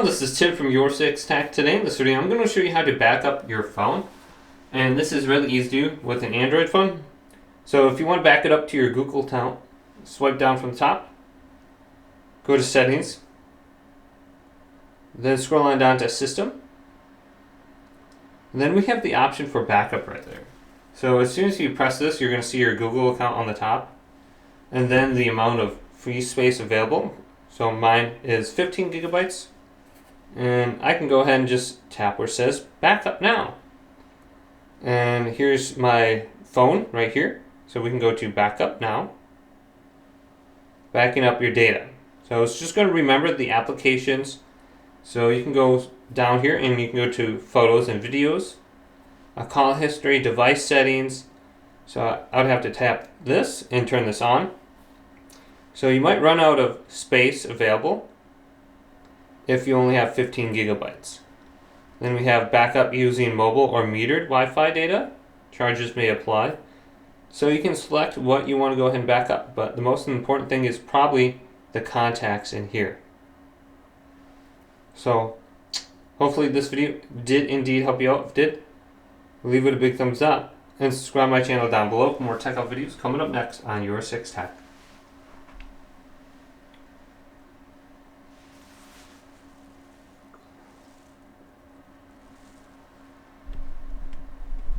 everyone, this is Tim from YourSixTech. Today in this video I'm going to show you how to back up your phone, and this is really easy to do with an Android phone. So if you want to back it up to your Google account, swipe down from the top, go to Settings, then scroll on down to System, and then we have the option for backup right there. So as soon as you press this, you're going to see your Google account on the top, and then the amount of free space available. So mine is 15 gigabytes, and I can go ahead and just tap where it says backup now. And here's my phone right here. So we can go to backup now, backing up your data. So it's just going to remember the applications. So you can go down here and you can go to photos and videos, a call history, device settings. So I would have to tap this and turn this on. So you might run out of space available if you only have 15 gigabytes. Then we have backup using mobile or metered Wi-Fi data. Charges may apply. So you can select what you want to go ahead and back up, but the most important thing is probably the contacts in here. So hopefully this video did indeed help you out. If it did, leave it a big thumbs up and subscribe to my channel down below for more tech videos coming up next on YourSixTech.